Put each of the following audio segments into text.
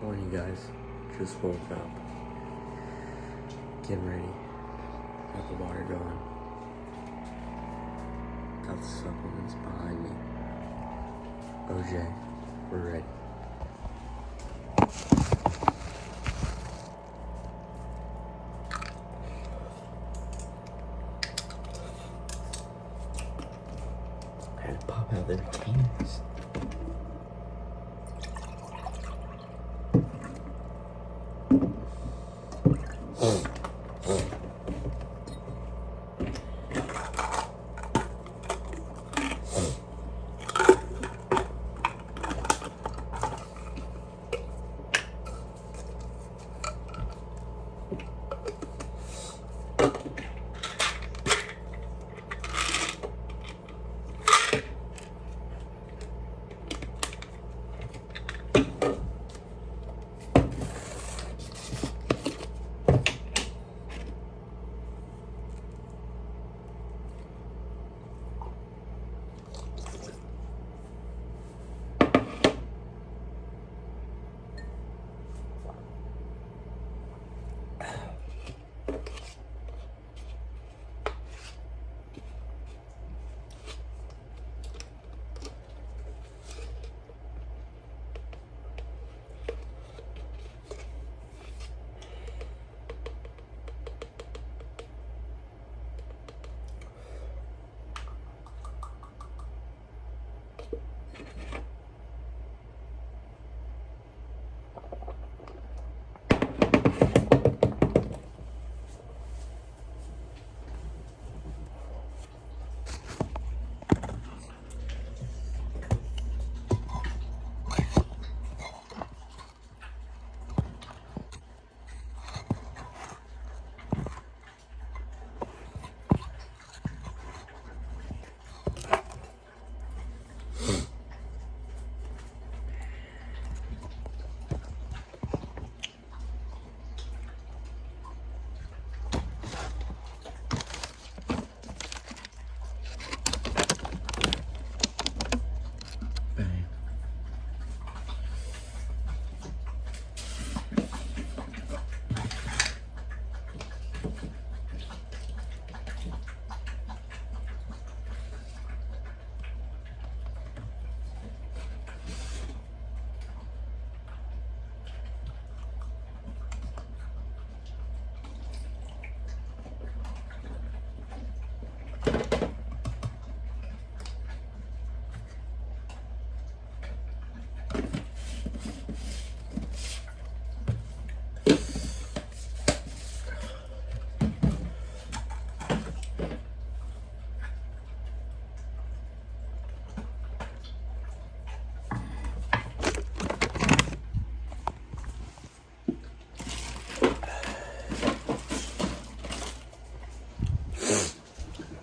Morning, guys. Just woke up. Getting ready. Got the water going. Got the supplements behind me. OJ, we're ready. I had to pop out the retainers.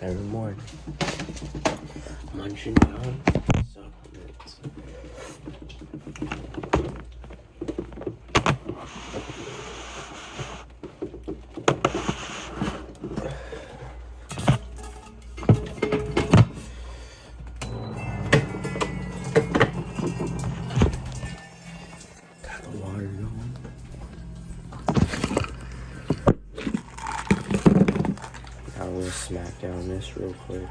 Every morning, munching down supplements. Got the water going. I will smack down this real quick.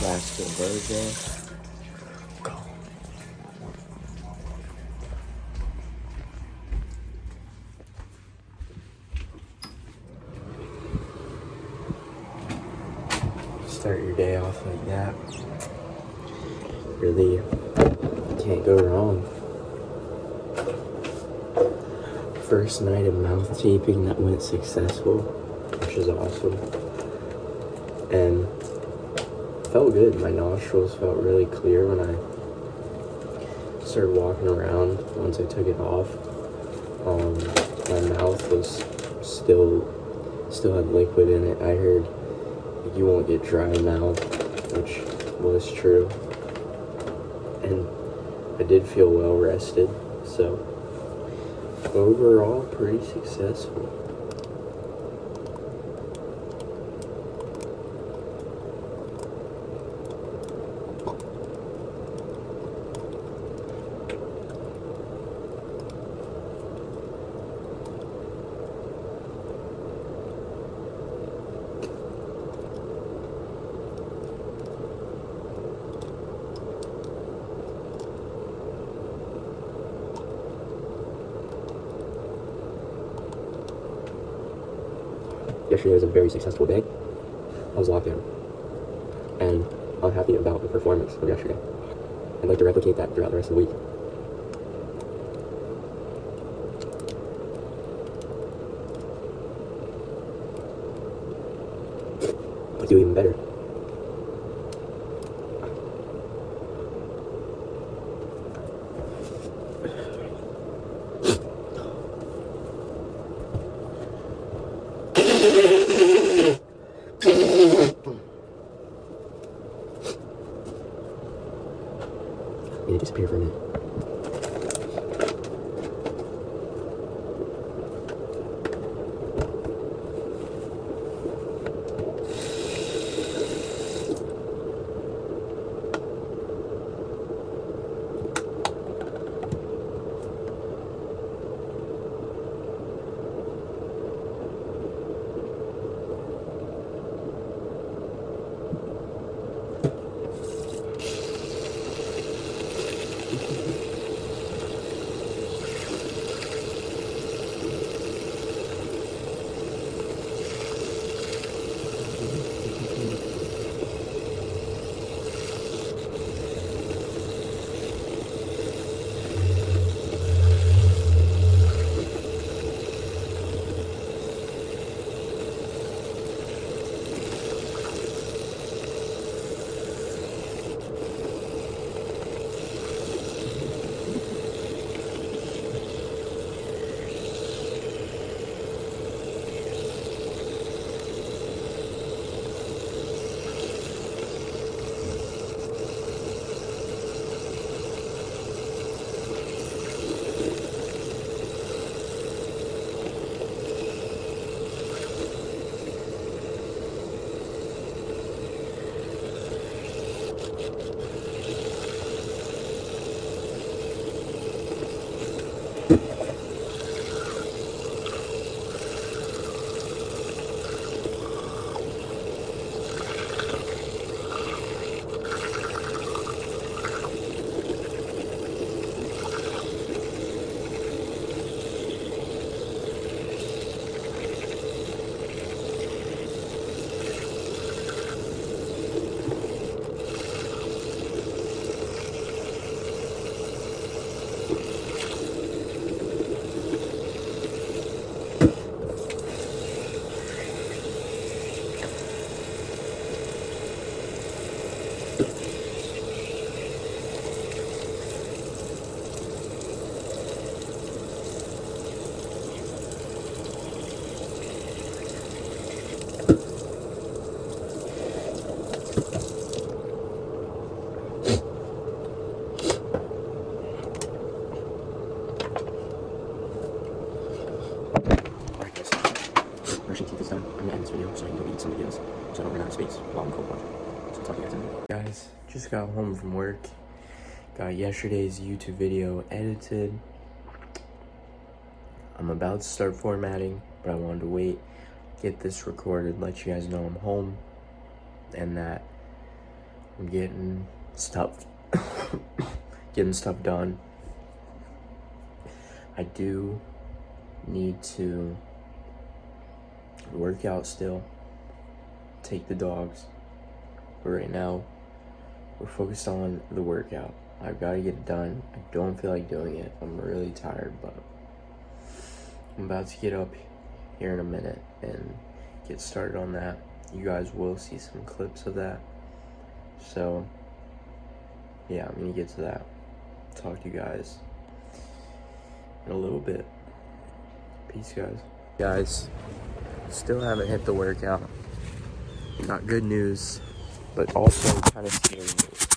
last conversion. Go. Start your day off like that. Really can't go wrong. First night of mouth taping that went successful, which is awesome. And felt good. My nostrils felt really clear when I started walking around once I took it off. My mouth was still had liquid in it. I heard you won't get dry mouth, which was true. And I did feel well rested, so overall pretty successful. Yesterday was a very successful day. I was locked in, and I'm happy about the performance of yesterday. I'd like to replicate that throughout the rest of the week. But do even better. Need to disappear for a minute. Brushing teeth is done. I'm gonna end this video so I can go eat something else, so I don't run out of space while I'm cold watching. So I'll talk to you guys in a minute. Guys, just got home from work. Got yesterday's YouTube video edited. I'm about to start formatting, but I wanted to wait, get this recorded, let you guys know I'm home, and that I'm getting stuff getting stuff done. I do need to work out still, take the dogs, but right now we're focused on the workout. I've got to get it done. I don't feel like doing it. I'm really tired, but I'm about to get up here in a minute and get started on that. You guys will see some clips of that. So yeah, I'm gonna get to that. Talk to you guys in a little bit. Peace, guys. Guys, still haven't hit the workout. Not good news, but also kind of scary news.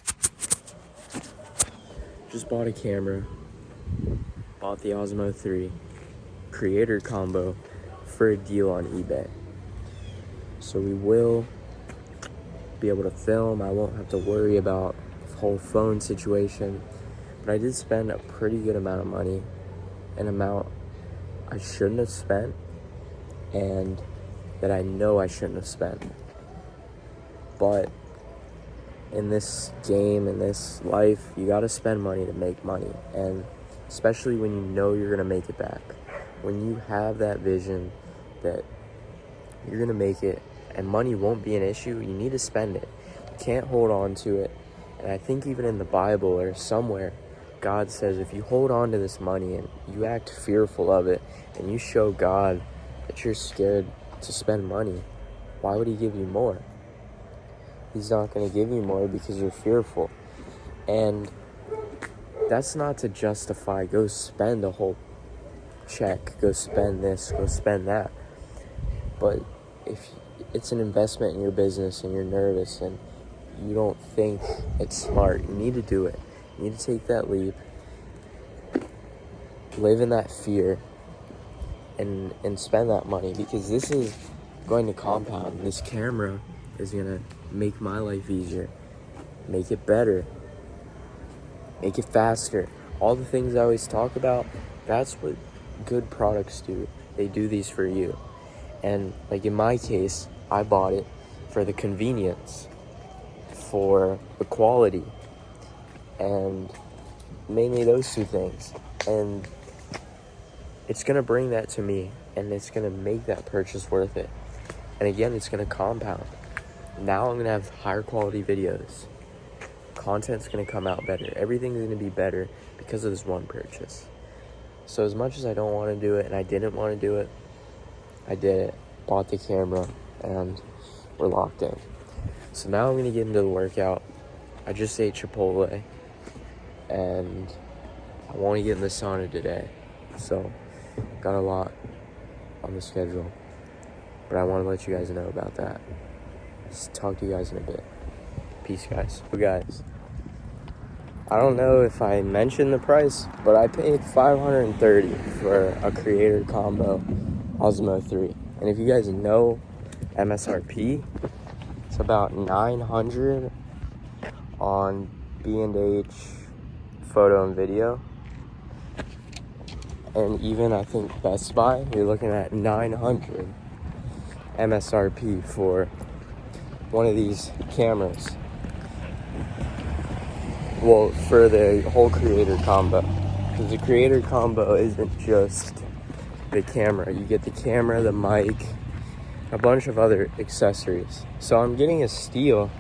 Just bought a camera. Bought the Osmo 3 creator combo for a deal on eBay. So we will be able to film. I won't have to worry about the whole phone situation. But I did spend a pretty good amount of money, an amount I shouldn't have spent, and that I know I shouldn't have spent. But in this game, in this life, you gotta spend money to make money, and especially when you know you're gonna make it back. When you have that vision that you're gonna make it and money won't be an issue, you need to spend it. You can't hold on to it. And I think even in the Bible or somewhere, God says if you hold on to this money and you act fearful of it and you show God that you're scared to spend money, why would he give you more? He's not going to give you more because you're fearful. And that's not to justify, go spend a whole check, go spend this, go spend that. But if it's an investment in your business and you're nervous and you don't think it's smart, you need to do it. You need to take that leap, live in that fear, and spend that money, because this is going to compound. This camera is going to make my life easier, make it better, make it faster. All the things I always talk about, that's what good products do. They do these for you. And like in my case, I bought it for the convenience, for the quality, and mainly those two things. And it's going to bring that to me, and it's going to make that purchase worth it. And again, it's going to compound. Now I'm going to have higher quality videos. Content's going to come out better. Everything's going to be better because of this one purchase. So as much as I don't want to do it, and I didn't want to do it, I did it. Bought the camera, and we're locked in. So now I'm going to get into the workout. I just ate Chipotle, and I want to get in the sauna today. So got a lot on the schedule, but I want to let you guys know about that. Just talk to you guys in a bit. Peace, guys. So guys, I don't know if I mentioned the price, but I paid $530 for a creator combo Osmo 3. And if you guys know MSRP, it's about $900 on B&H Photo and Video. And even I think Best Buy, you're looking at $900 MSRP for one of these cameras. Well, for the whole creator combo. Because the creator combo isn't just the camera. You get the camera, the mic, a bunch of other accessories. So I'm getting a steal,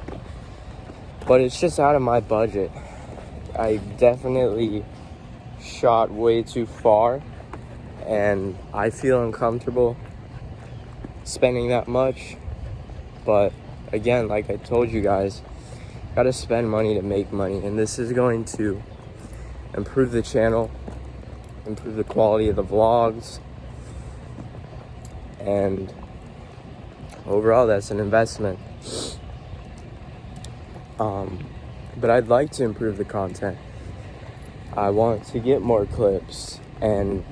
but it's just out of my budget. I definitely shot way too far, and I feel uncomfortable spending that much. But again, like I told you guys, gotta spend money to make money, and this is going to improve the channel, improve the quality of the vlogs, and overall that's an investment. But I'd like to improve the content. I want to get more clips and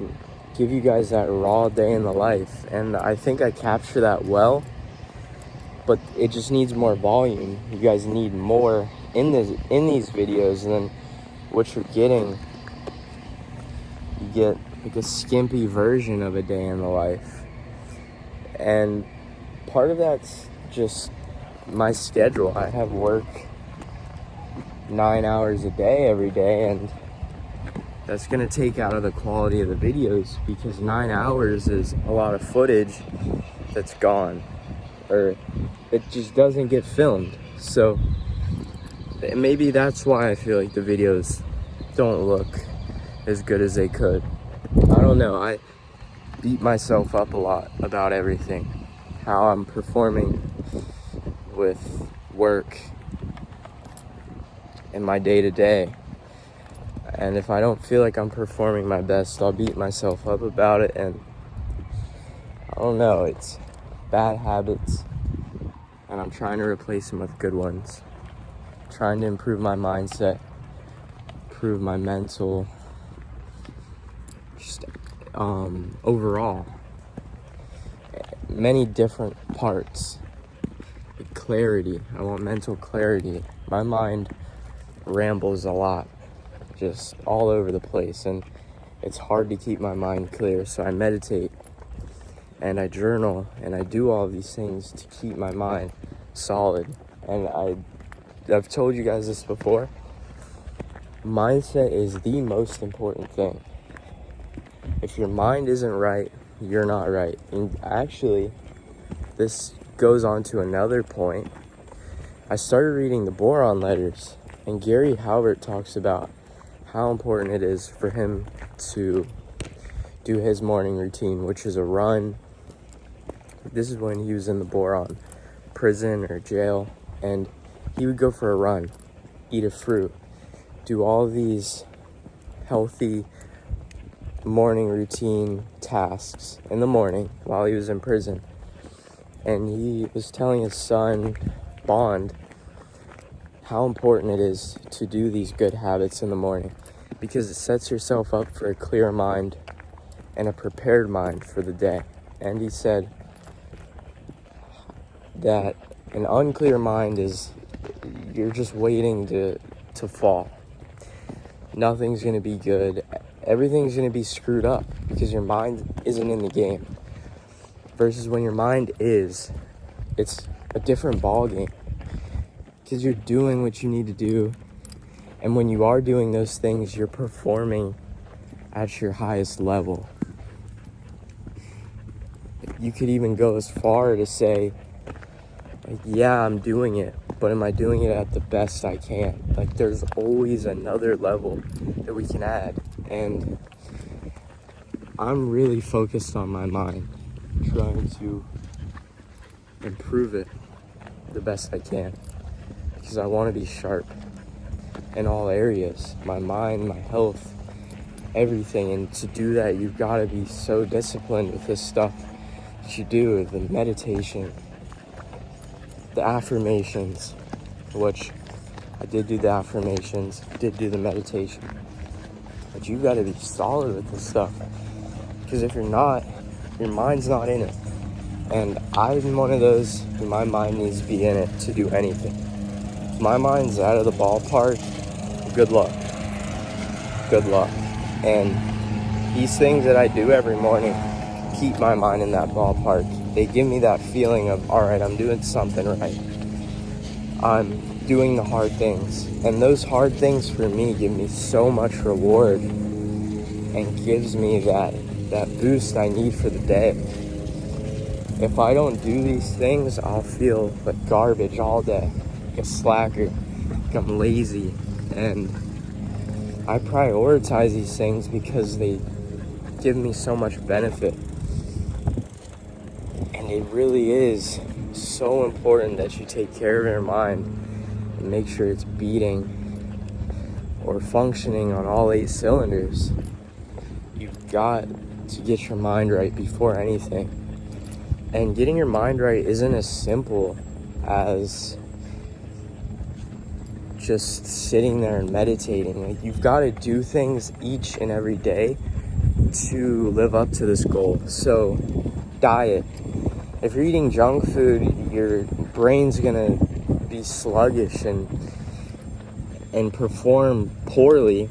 give you guys that raw day in the life, and I think I capture that well, but it just needs more volume. You guys need more in these videos than what you're getting. You get like a skimpy version of a day in the life, and part of that's just my schedule. I have work 9 hours a day every day, and that's gonna take out of the quality of the videos, because 9 hours is a lot of footage that's gone, or it just doesn't get filmed. So maybe that's why I feel like the videos don't look as good as they could. I don't know. I beat myself up a lot about everything, how I'm performing with work in my day-to-day. And if I don't feel like I'm performing my best, I'll beat myself up about it. And I don't know, it's bad habits, and I'm trying to replace them with good ones. Trying to improve my mindset, improve my mental, just overall, many different parts. Clarity. I want mental clarity. My mind rambles a lot, just all over the place, and it's hard to keep my mind clear. So I meditate and I journal and I do all these things to keep my mind solid. And I've told you guys this before. Mindset is the most important thing. If your mind isn't right, you're not right. And actually, this goes on to another point. I started reading the Boron Letters, and Gary Halbert talks about how important it is for him to do his morning routine, which is a run. This is when he was in the Boron prison or jail, and he would go for a run, eat a fruit, do all these healthy morning routine tasks in the morning while he was in prison. And he was telling his son, Bond, how important it is to do these good habits in the morning, because it sets yourself up for a clear mind and a prepared mind for the day. And he said that an unclear mind is, you're just waiting to fall. Nothing's going to be good. Everything's going to be screwed up because your mind isn't in the game. Versus when your mind is, it's a different ball game, because you're doing what you need to do. And when you are doing those things, you're performing at your highest level. You could even go as far to say, like, yeah, I'm doing it, but am I doing it at the best I can? Like, there's always another level that we can add. And I'm really focused on my mind, trying to improve it the best I can, because I want to be sharp in all areas, my mind, my health, everything. And to do that, you've got to be so disciplined with this stuff that you do, the meditation, the affirmations, which I did do the affirmations, did do the meditation, but you've got to be solid with this stuff, because if you're not, your mind's not in it. And I'm one of those who my mind needs to be in it to do anything. If my mind's out of the ballpark, good luck. Good luck. And these things that I do every morning keep my mind in that ballpark. They give me that feeling of, all right, I'm doing something right. I'm doing the hard things. And those hard things for me give me so much reward and gives me that boost I need for the day. If I don't do these things, I'll feel like garbage all day, like a slacker, like I'm lazy. And I prioritize these things because they give me so much benefit. And it really is so important that you take care of your mind and make sure it's beating or functioning on all 8 cylinders. You've got to get your mind right before anything. And getting your mind right isn't as simple as just sitting there and meditating. Like, you've got to do things each and every day to live up to this goal. So, diet. If you're eating junk food, your brain's gonna be sluggish and perform poorly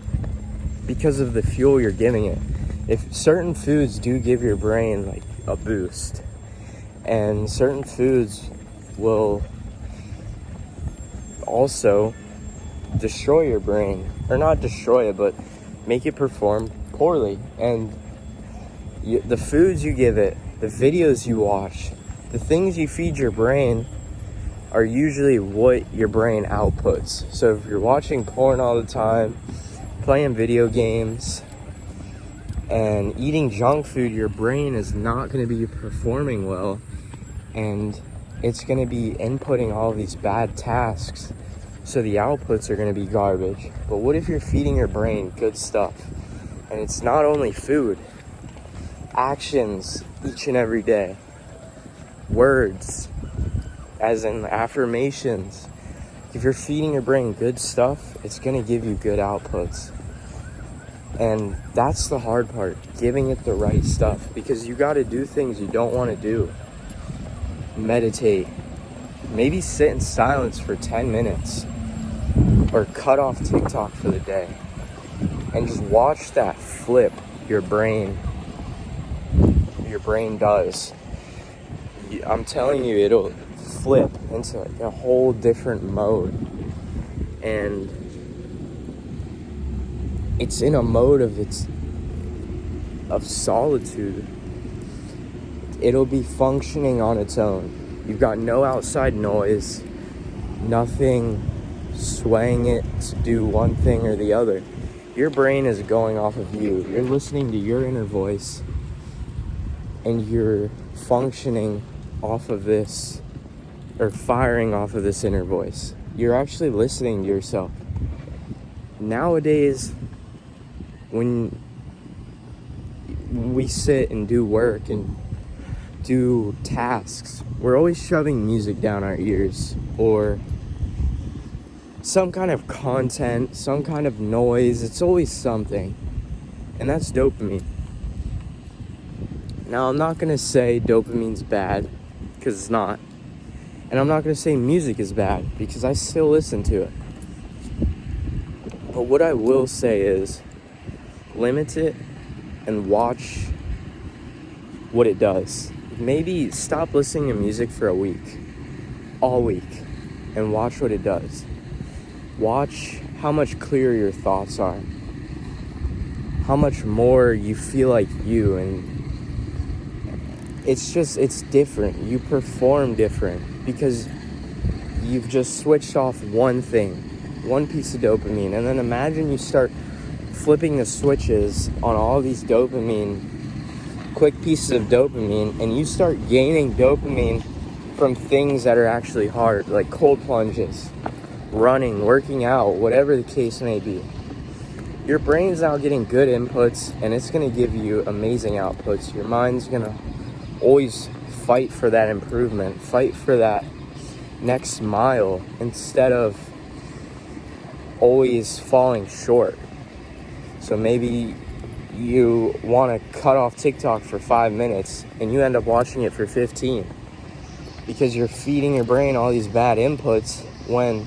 because of the fuel you're giving it. If certain foods do give your brain like a boost, and certain foods will also destroy your brain, or not destroy it, but make it perform poorly. And the foods you give it, the videos you watch, the things you feed your brain are usually what your brain outputs. So if you're watching porn all the time, playing video games, and eating junk food, your brain is not going to be performing well, and it's going to be inputting all these bad tasks, so the outputs are going to be garbage. But what if you're feeding your brain good stuff? And it's not only food, actions each and every day, words, as in affirmations. If you're feeding your brain good stuff, it's going to give you good outputs. And that's the hard part, giving it the right stuff, because you got to do things you don't want to do. Meditate, maybe sit in silence for 10 minutes, or cut off TikTok for the day, and just watch that flip your brain does. I'm telling you, it'll flip into a whole different mode, and it's in a mode of solitude. It'll be functioning on its own. You've got no outside noise, nothing swaying it to do one thing or the other. Your brain is going off of you. You're listening to your inner voice, and you're functioning off of this, or firing off of this inner voice. You're actually listening to yourself. Nowadays, when we sit and do work and do tasks, we're always shoving music down our ears, or some kind of content, some kind of noise. It's always something, and that's dopamine. Now, I'm not gonna say dopamine's bad, because it's not, and I'm not gonna say music is bad, because I still listen to it. But what I will say is, limit it and watch what it does. Maybe stop listening to music for a week, all week, and watch what it does. Watch how much clearer your thoughts are, how much more you feel like you, and it's different. You perform different because you've just switched off one thing, one piece of dopamine. And then imagine you start flipping the switches on all these quick pieces of dopamine, and you start gaining dopamine from things that are actually hard, like cold plunges, running, working out, whatever the case may be. Your brain's now getting good inputs, and it's going to give you amazing outputs. Your mind's going to always fight for that improvement, fight for that next mile, instead of always falling short. So maybe you want to cut off TikTok for 5 minutes, and you end up watching it for 15, because you're feeding your brain all these bad inputs. When,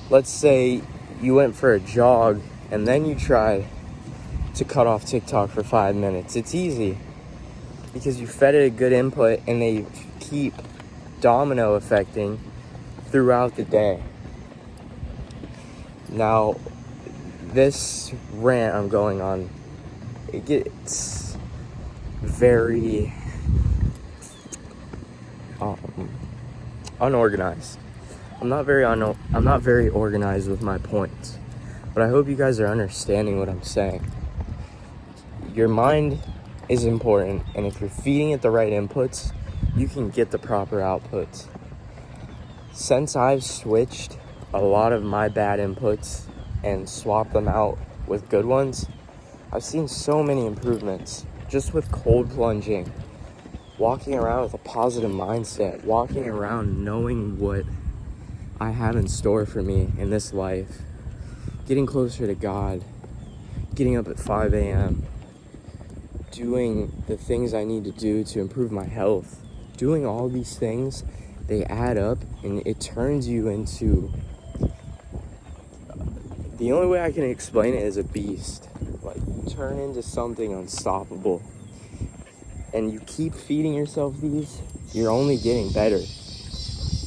let's say, you went for a jog, and then you try to cut off TikTok for 5 minutes. It's easy, because you fed it a good input, and they keep domino affecting throughout the day. Now, this rant I'm going on, it gets very unorganized. I'm not very organized with my points, but I hope you guys are understanding what I'm saying. Your mind is important, and if you're feeding it the right inputs, you can get the proper outputs. Since I've switched a lot of my bad inputs and swapped them out with good ones, I've seen so many improvements just with cold plunging, walking around with a positive mindset, walking around knowing what I have in store for me in this life, getting closer to God, getting up at 5 a.m., doing the things I need to do to improve my health. Doing all these things, they add up, and it turns you into, the only way I can explain it is a beast. Like, you turn into something unstoppable, and you keep feeding yourself these, you're only getting better.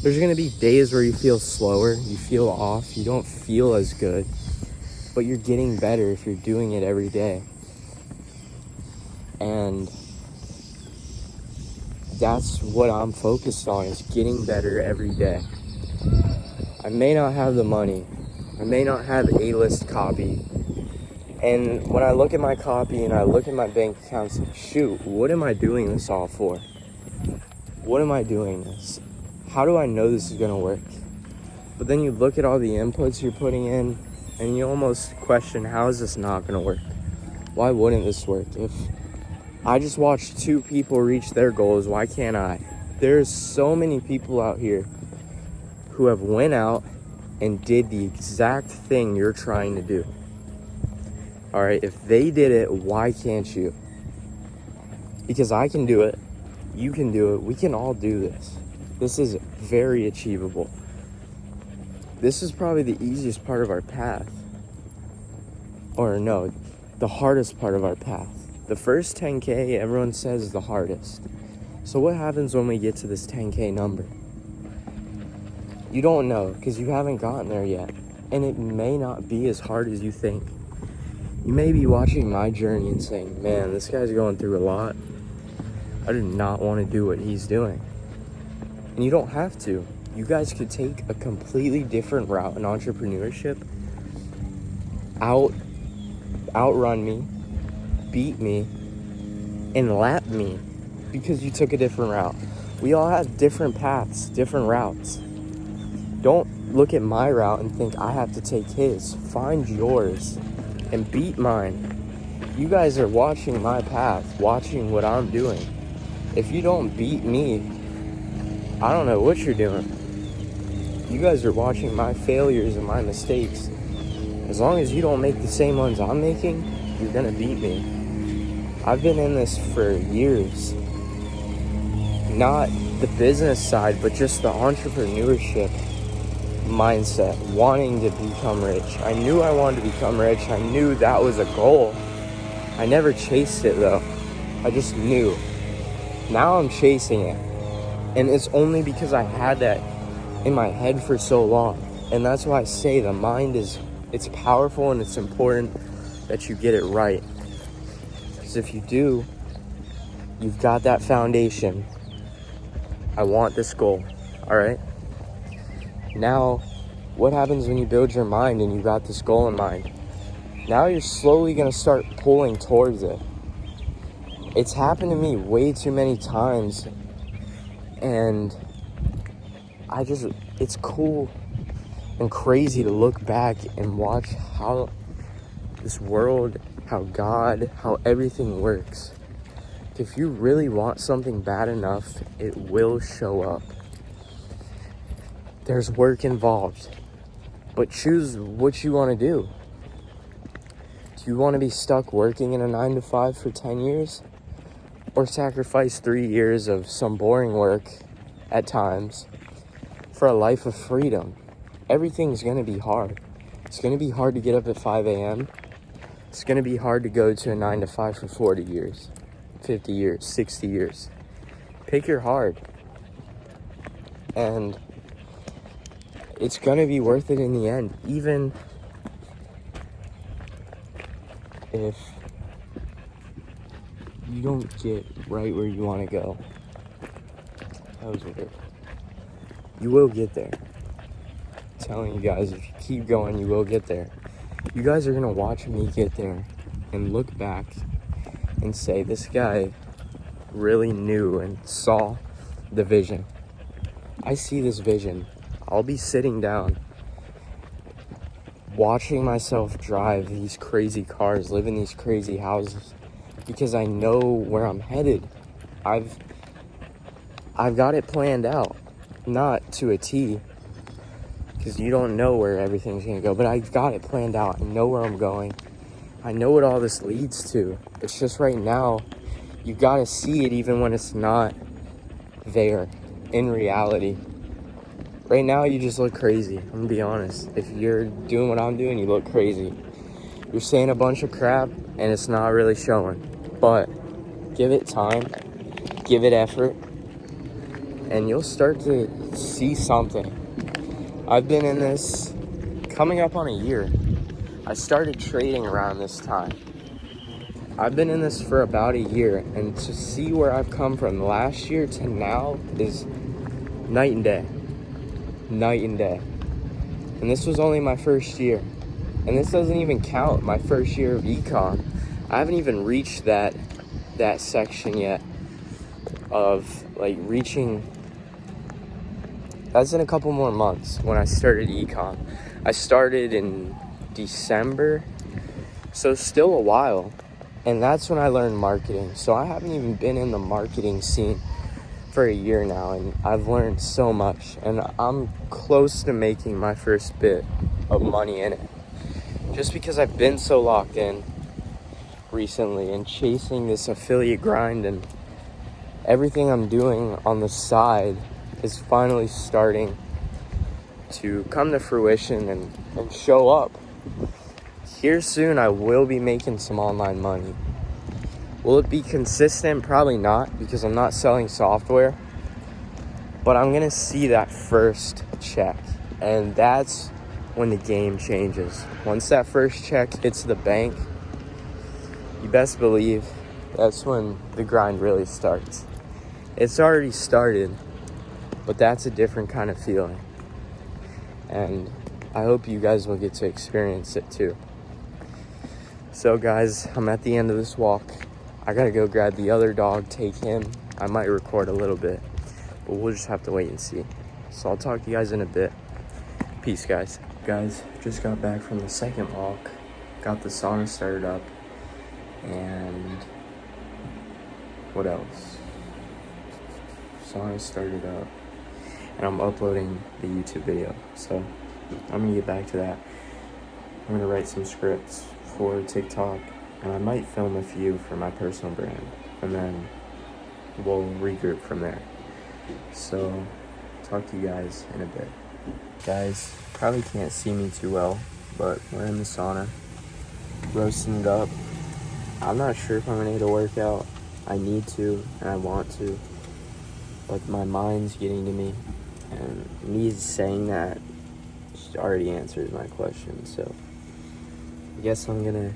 There's going to be days where you feel slower, you feel off, you don't feel as good, but you're getting better if you're doing it every day. And that's what I'm focused on, is getting better every day. I may not have the money, I may not have A-list copy, and when I look at my copy and I look at my bank accounts, shoot, what am I doing this all for? What am I doing this? How do I know this is gonna work? But then you look at all the inputs you're putting in and you almost question, how is this not gonna work? Why wouldn't this work? If I just watched 2 people reach their goals, why can't I? There's so many people out here who have went out and did the exact thing you're trying to do. All right, if they did it, why can't you? Because I can do it, you can do it, we can all do this. This is very achievable. This is probably the easiest part of our path. Or no, the hardest part of our path. The first 10K, everyone says, is the hardest. So what happens when we get to this 10K number? You don't know, because you haven't gotten there yet. And it may not be as hard as you think. You may be watching my journey and saying, man, this guy's going through a lot. I do not want to do what he's doing. And you don't have to. You guys could take a completely different route in entrepreneurship. Outrun me, beat me, and lap me because you took a different route. We all have different paths, different routes. Don't look at my route and think I have to take his. Find yours and beat mine. You guys are watching my path, watching what I'm doing. If you don't beat me, I don't know what you're doing. You guys are watching my failures and my mistakes. As long as you don't make the same ones I'm making, you're gonna beat me. I've been in this for years. Not the business side, but just the entrepreneurship mindset, wanting to become rich. I knew I wanted to become rich. I knew that was a goal. I never chased it though. I just knew. Now I'm chasing it. And it's only because I had that in my head for so long. And that's why I say the mind it's powerful and it's important that you get it right. Because if you do, you've got that foundation. I want this goal, all right? Now, what happens when you build your mind and you got this goal in mind? Now you're slowly gonna start pulling towards it. It's happened to me way too many times, and it's cool and crazy to look back and watch how this world, how God, how everything works. If you really want something bad enough, it will show up. There's work involved, but choose what you want to do. Do you want to be stuck working in a 9-to-5 for 10 years? Or sacrifice 3 years of some boring work at times for a life of freedom? Everything's going to be hard. It's going to be hard to get up at 5 a.m. It's going to be hard to go to a 9-to-5 for 40 years, 50 years, 60 years. Pick your hard. And it's going to be worth it in the end, even if you don't get right where you want to go. That was weird. You will get there. I'm telling you guys, if you keep going, you will get there. You guys are going to watch me get there and look back and say, this guy really knew and saw the vision. I see this vision. I'll be sitting down watching myself drive these crazy cars, live in these crazy houses, because I know where I'm headed. I've got it planned out, not to a T, because you don't know where everything's gonna go, but I've got it planned out. I know where I'm going. I know what all this leads to. It's just right now, you gotta see it even when it's not there in reality. Right now, you just look crazy. I'm gonna be honest. If you're doing what I'm doing, you look crazy. You're saying a bunch of crap, and it's not really showing. But give it time, give it effort, and you'll start to see something. I've been in this coming up on a year. I started trading around this time. I've been in this for about a year, and to see where I've come from last year to now is night and day. Night and day. And this was only my first year. And this doesn't even count my first year of econ. I haven't even reached that section yet of like reaching. That's in a couple more months when I started econ. I started in December, so still a while. And that's when I learned marketing. So I haven't even been in the marketing scene for a year now, and I've learned so much. And I'm close to making my first bit of money in it. Just because I've been so locked in recently and chasing this affiliate grind, and everything I'm doing on the side is finally starting to come to fruition and show up. Here soon, I will be making some online money. Will it be consistent? Probably not, because I'm not selling software. But I'm going to see that first check. And that's when the game changes. Once that first check hits the bank, you best believe that's when the grind really starts. It's already started, but that's a different kind of feeling. And I hope you guys will get to experience it too. So guys, I'm at the end of this walk. I gotta go grab the other dog, take him. I might record a little bit, but we'll just have to wait and see. So I'll talk to you guys in a bit. Peace, guys. Guys, just got back from the second walk. Got the sauna started up. And what else? Sauna started up. And I'm uploading the YouTube video. So I'm gonna get back to that. I'm gonna write some scripts for TikTok, and I might film a few for my personal brand, and then we'll regroup from there. So talk to you guys in a bit. Guys, probably can't see me too well, but we're in the sauna, roasting it up. I'm not sure if I'm gonna get a workout. I need to, and I want to, but my mind's getting to me, and me saying that already answers my question. So I guess I'm gonna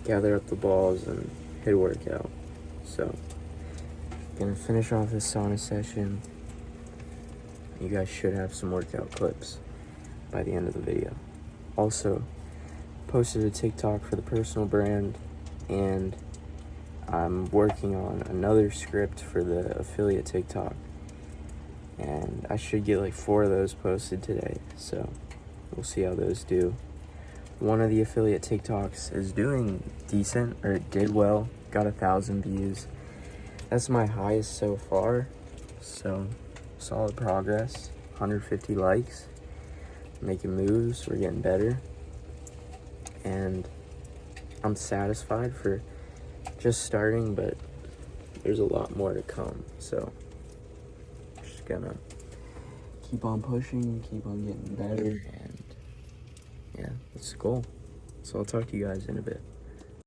gather up the balls and hit a workout. So gonna finish off this sauna session. You guys should have some workout clips by the end of the video. Also, posted a TikTok for the personal brand, and I'm working on another script for the affiliate TikTok, and I should get like 4 of those posted today. So we'll see how those do. One of the affiliate TikToks is doing decent, or it did well, got 1,000 views. That's my highest so far, so solid progress. 150 likes, making moves, we're getting better, and I'm satisfied for just starting, but there's a lot more to come. So just gonna keep on pushing, keep on getting better, and yeah, it's cool. So I'll talk to you guys in a bit.